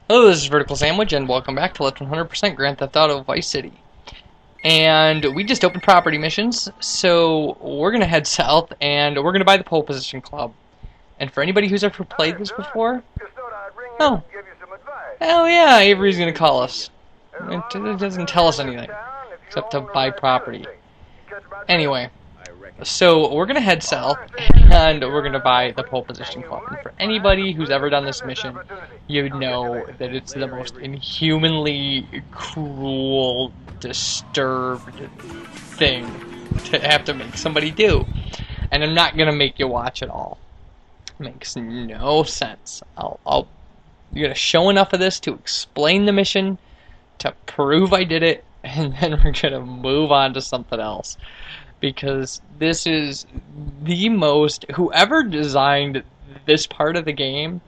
Hello, this is VerticalSandwich, and welcome back to Let's 100% Grand Theft Auto Vice City. And we just opened property missions, so we're going to head south, and we're going to buy the pole position club. And for anybody who's ever played this before, oh, hell yeah, Avery's going to call us. It doesn't tell us anything, except to buy property. Anyway, so we're going to head south, and we're going to buy the pole position club. And for anybody who's ever done this mission, you know that it's the most inhumanly cruel, disturbed thing to have to make somebody do. And I'm not going to make you watch it all. It makes no sense. You're going to show enough of this to explain the mission, to prove I did it, and then we're going to move on to something else. Because this is the most... Whoever designed this part of the game,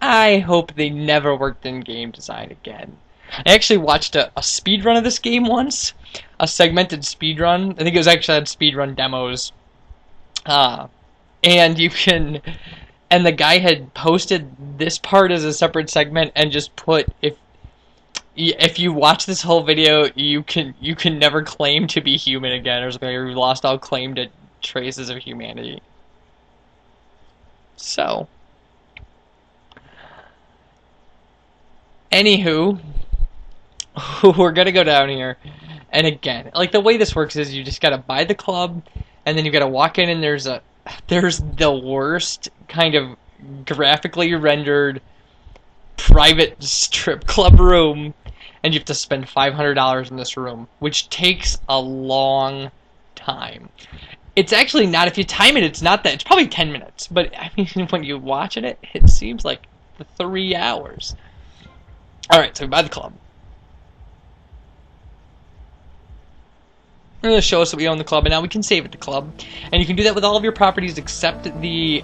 I hope they never worked in game design again. I actually watched a speedrun of this game once. A segmented speedrun. I think it was actually on speedrun demos. And you can... And the guy had posted this part as a separate segment and just put... If you watch this whole video, you can never claim to be human again, or something. You lost all claim to traces of humanity. So, anywho, we're gonna go down here, and again, like the way this works is you just gotta buy the club, and then you gotta walk in, and there's the worst kind of graphically rendered private strip club room. And you have to spend $500 in this room, which takes a long time. It's actually not, if you time it, it's not that, it's probably 10 minutes. But, I mean, when you watch it seems like 3 hours. Alright, so we buy the club. They're going to show us that we own the club, and now we can save at the club. And you can do that with all of your properties except the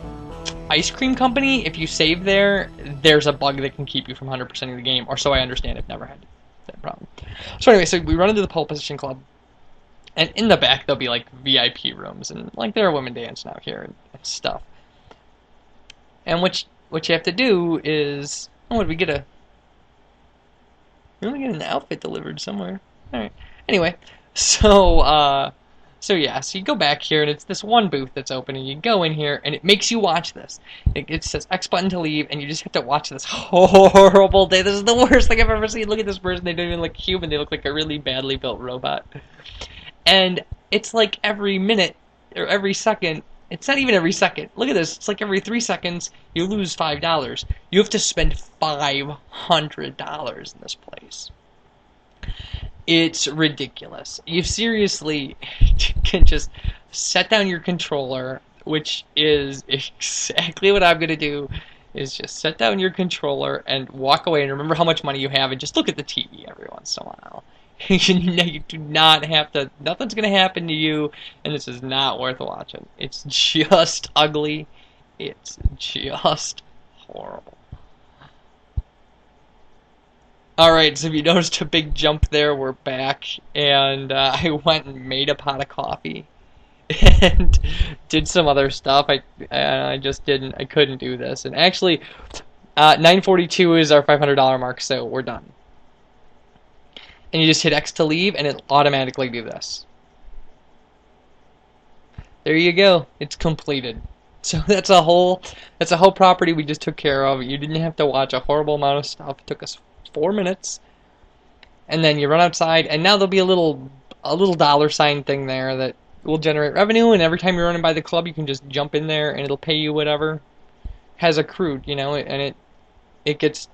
ice cream company. If you save there, there's a bug that can keep you from 100%ing the game, or so I understand. I've never had that problem. So anyway, so we run into the pole position club, and in the back there'll be like VIP rooms, and like there are women dancing out here and stuff. And what you have to do is, oh, we get an outfit delivered somewhere. All right. Anyway, so yeah, so you go back here, and it's this one booth that's open, and you go in here, and it makes you watch this. It says X button to leave, and you just have to watch this horrible day. This is the worst thing I've ever seen. Look at this person. They don't even look human. They look like a really badly built robot. And it's like every minute, or every second. It's not even every second. Look at this. It's like every 3 seconds, you lose $5. You have to spend $500 in this place. It's ridiculous. You seriously can just set down your controller, which is exactly what I'm going to do, is just set down your controller and walk away and remember how much money you have and just look at the TV every once in a while. You do not have to, nothing's going to happen to you, and this is not worth watching. It's just ugly. It's just horrible. Alright, so if you noticed a big jump there, we're back, and I went and made a pot of coffee, and did some other stuff. I couldn't do this, and actually, 942 is our $500 mark, so we're done. And you just hit X to leave, and it'll automatically do this. There you go, it's completed. So that's a whole property we just took care of. You didn't have to watch a horrible amount of stuff. It took us 4 minutes, and then you run outside, and now there'll be a little $sign thing there that will generate revenue, and every time you're running by the club, you can just jump in there, and it'll pay you whatever has accrued, you know, and it gets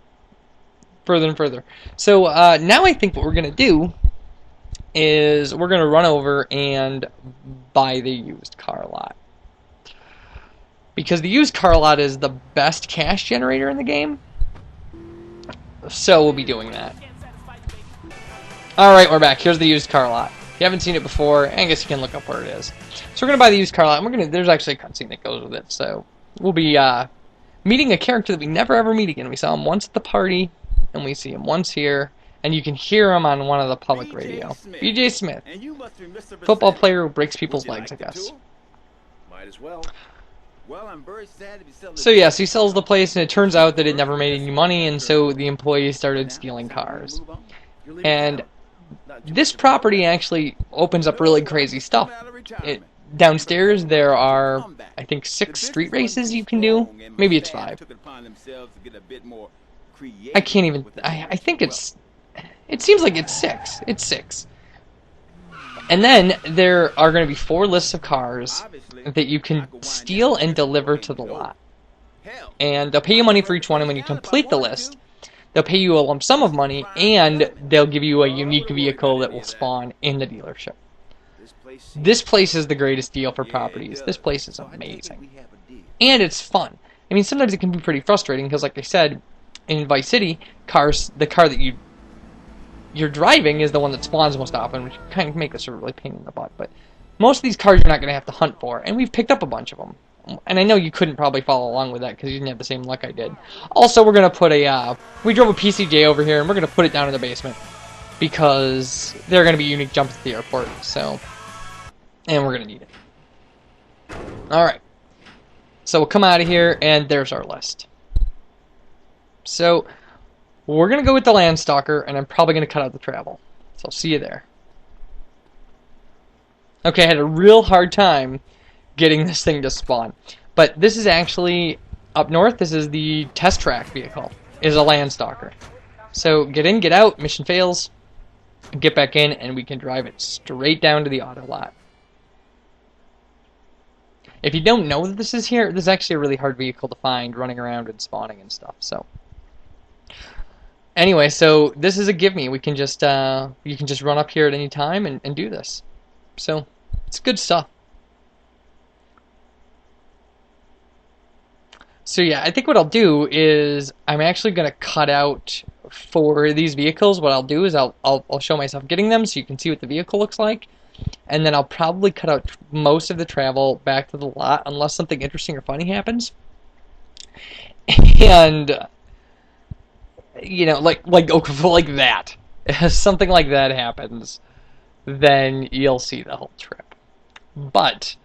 further and further. So now I think what we're gonna do is we're gonna run over and buy the used car lot, because the used car lot is the best cash generator in the game. So we'll be doing that. Alright, we're back. Here's the used car lot. If you haven't seen it before, I guess you can look up where it is. So we're going to buy the used car lot, and there's actually a cutscene that goes with it. So we'll be meeting a character that we never ever meet again. We saw him once at the party, and we see him once here, and you can hear him on one of the public radio. BJ Smith. Football player who breaks people's legs, I guess. Might as well. Well, I'm very sad to be selling So yes, he sells the place, and it turns out that it never made any money, and so the employees started stealing cars. And this property actually opens up really crazy stuff. Downstairs there are, I think, 6 street races you can do. Maybe it's 5. I can't even. I think it's. It seems like it's 6. It's 6. And then there are going to be 4 lists of cars that you can steal and deliver to the lot. And they'll pay you money for each one, and when you complete the list, they'll pay you a lump sum of money, and they'll give you a unique vehicle that will spawn in the dealership. This place is the greatest deal for properties. This place is amazing. And it's fun. I mean, sometimes it can be pretty frustrating, because like I said, in Vice City, the car that you're driving is the one that spawns most often, which kind of make this a really pain in the butt. But most of these cars you're not going to have to hunt for, and we've picked up a bunch of them. And I know you couldn't probably follow along with that because you didn't have the same luck I did. Also, we're going to put we drove a PCJ over here, and we're going to put it down in the basement because there are going to be unique jumps at the airport, so, and we're going to need it. Alright, so we'll come out of here, and there's our list. So, we're going to go with the Landstalker, and I'm probably going to cut out the travel. So I'll see you there. Okay, I had a real hard time getting this thing to spawn. But this is actually, up north, this is the test track vehicle, is a Landstalker. So get in, get out, mission fails, get back in, and we can drive it straight down to the auto lot. If you don't know that this is here, this is actually a really hard vehicle to find, running around and spawning and stuff, so. Anyway, so this is a give me. We can just you can just run up here at any time and do this. So it's good stuff. So yeah, I think what I'll do is I'm actually gonna cut out for these vehicles. What I'll do is I'll show myself getting them so you can see what the vehicle looks like, and then I'll probably cut out most of the travel back to the lot unless something interesting or funny happens. And you know, like that. If something like that happens, then you'll see the whole trip. But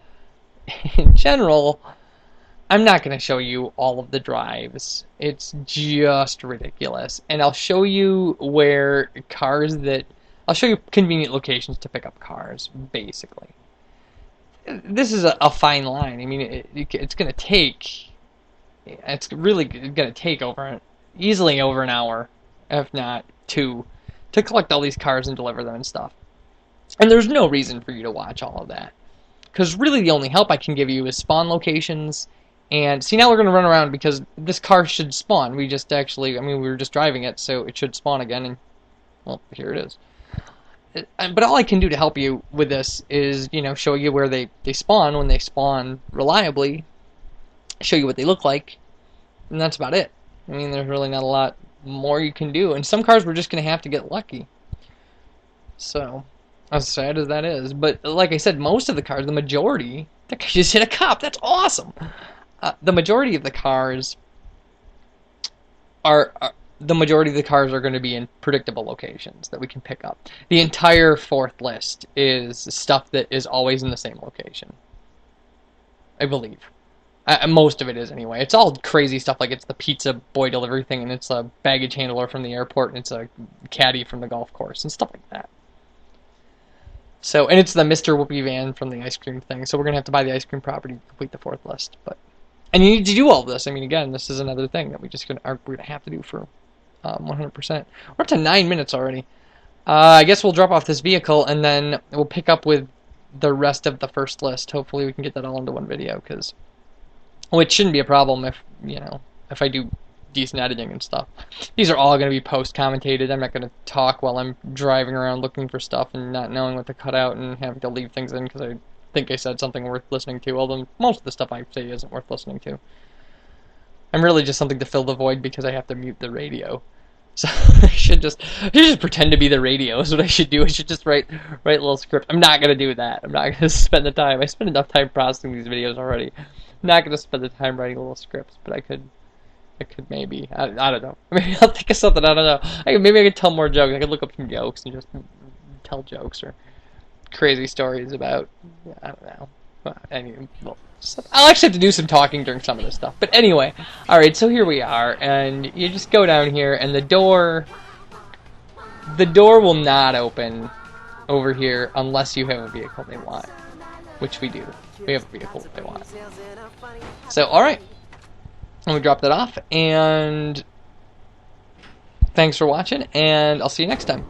in general, I'm not going to show you all of the drives. It's just ridiculous. And I'll show you I'll show you convenient locations to pick up cars, basically. This is a fine line. I mean, it's going to take, it's really going to take easily over an hour, if not 2, to collect all these cars and deliver them and stuff. And there's no reason for you to watch all of that. Because really the only help I can give you is spawn locations. And see, now we're going to run around because this car should spawn. We were just driving it, so it should spawn again. And, well, here it is. But all I can do to help you with this is, you know, show you where they spawn when they spawn reliably. Show you what they look like. And that's about it. I mean, there's really not a lot more you can do. And some cars we're just going to have to get lucky. So, as sad as that is. But like I said, most of the cars, the majority, that guy just hit a cop. That's awesome. The majority of the cars are going to be in predictable locations that we can pick up. The entire 4th list is stuff that is always in the same location, I believe. Most of it is anyway. It's all crazy stuff, like it's the pizza boy delivery thing, and it's a baggage handler from the airport, and it's a caddy from the golf course, and stuff like that. So, and it's the Mr. Whoopi van from the ice cream thing, so we're going to have to buy the ice cream property to complete the 4th list. And you need to do all of this. I mean, again, this is another thing that we're going to have to do for 100%. We're up to 9 minutes already. I guess we'll drop off this vehicle, and then we'll pick up with the rest of the first list. Hopefully we can get that all into one video, which shouldn't be a problem if I do decent editing and stuff. These are all going to be post-commentated. I'm not going to talk while I'm driving around looking for stuff and not knowing what to cut out and having to leave things in because I think I said something worth listening to, although most of the stuff I say isn't worth listening to. I'm really just something to fill the void because I have to mute the radio. So I should just pretend to be the radio is what I should do. I should just write a little script. I'm not going to do that. I'm not going to spend the time. I spend enough time processing these videos already. I'm not going to spend the time writing little scripts, but I could maybe. I don't know. Maybe I'll think of something. I don't know. Maybe I could tell more jokes. I could look up some jokes and just tell jokes or crazy stories about, I don't know. Anyway, well, So I'll actually have to do some talking during some of this stuff. But anyway, alright, so here we are, and you just go down here, and the door will not open over here unless you have a vehicle they want, which we do. We have a vehicle that they want. So, alright, I'm going to drop that off, and thanks for watching, and I'll see you next time.